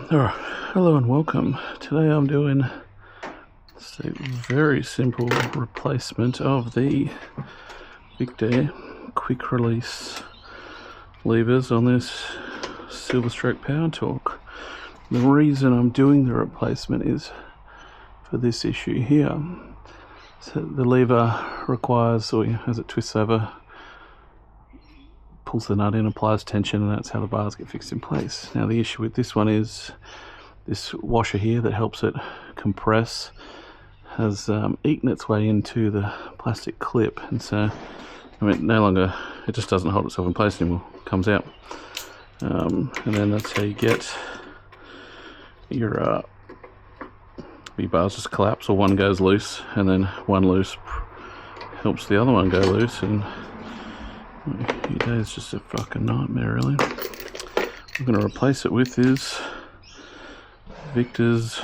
Alright, hello and welcome. Today I'm doing a very simple replacement of the Victa quick release levers on this silver stroke power torque. The reason I'm doing the replacement is for this issue here. So the lever requires, or as it twists over, pulls the nut in, applies tension, and that's how the bars get fixed in place. Now the issue with this one is this washer here that helps it compress has eaten its way into the plastic clip, and so no longer, it just doesn't hold itself in place anymore, it comes out. And then that's how you get your bars just collapse, or one goes loose, and then one loose helps the other one go loose, and your day is just a fucking nightmare, really. I'm going to replace it with is Victa's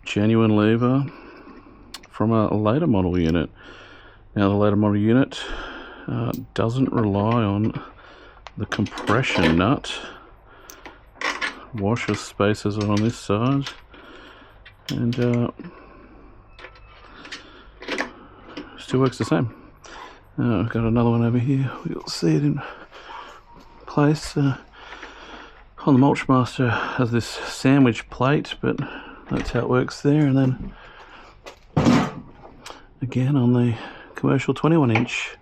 genuine lever from a later model unit. Now the later model unit doesn't rely on the compression nut. Washer spacers are on this side, and still works the same. I've got another one over here. You'll see it in place. On the Mulchmaster has this sandwich plate, but that's how it works there. And then again on the commercial 21-inch,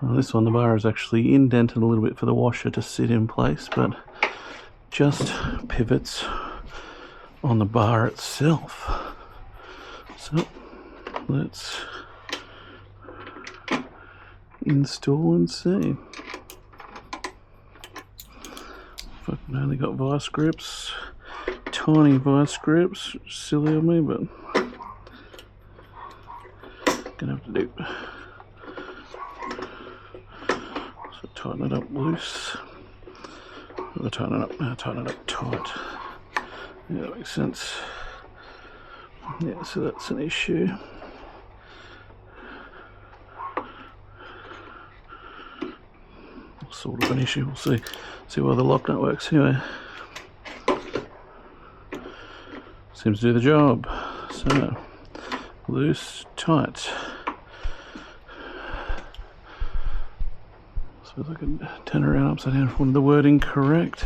this one the bar is actually indented a little bit for the washer to sit in place, but just pivots on the bar itself. So let's install and see. Fucking only got vice grips, tiny vice grips, silly of me, but gonna have to do. So tighten it up loose. Or tighten it up tight. Yeah, that makes sense. Yeah, so that's an issue. Sort of an issue. We'll see why the lock nut works anyway. Seems to do the job. So loose, tight. Suppose I could turn around upside down if I wanted the wording correct.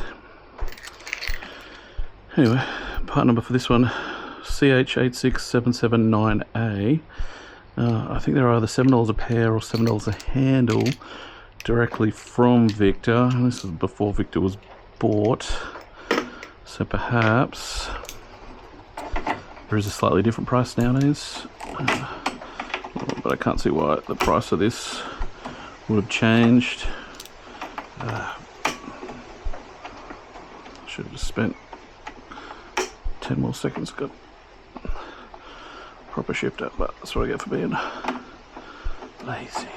Anyway, part number for this one, CH86779A. I think they're either $7 a pair or $7 a handle, directly from Victa, and this is before Victa was bought, so perhaps there is a slightly different price nowadays, but I can't see why the price of this would have changed. Should have just spent 10 more seconds, got proper shipped up, but that's what I get for being lazy.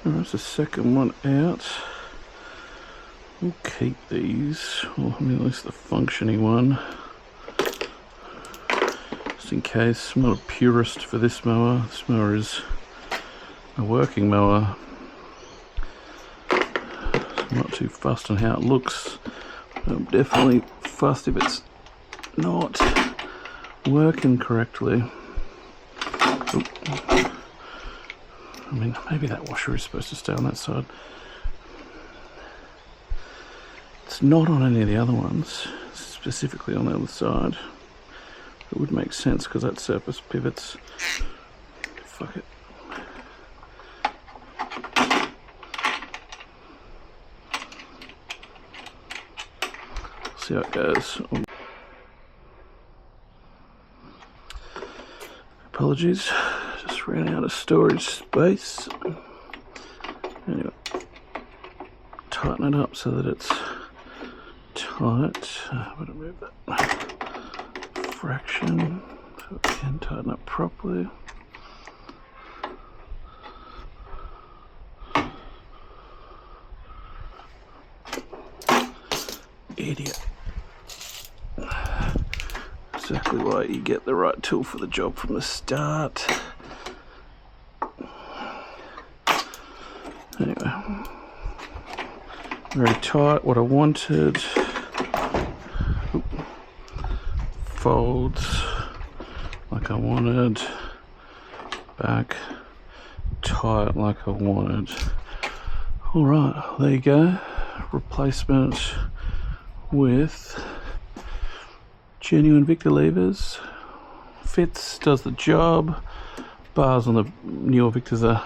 There's the second one out. We'll keep these, well, I mean, at least the functioning one, just in case. I'm not a purist for this mower. This mower is a working mower. I'm not too fussed on how it looks. I'm definitely fussed if it's not working correctly. Oop. I mean, maybe that washer is supposed to stay on that side. It's not on any of the other ones, specifically on the other side. It would make sense because that surface pivots. Fuck it. See how it goes. Apologies. Just ran out of storage space. Anyway, tighten it up so that it's tight. I'm going to move that fraction so we can tighten up properly. Idiot. Exactly why you get the right tool for the job from the start. Anyway, Very tight, what I wanted. Oop. Folds like I wanted. Back tight like I wanted. Alright, there you go. Replacement with genuine Victa levers. Fits, does the job. Bars on the newer Victas are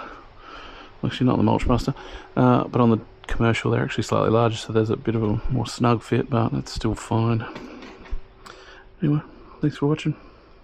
actually not the Mulchmaster, but on the commercial they're actually slightly larger, so there's a bit of a more snug fit, but it's still fine. Anyway, thanks for watching.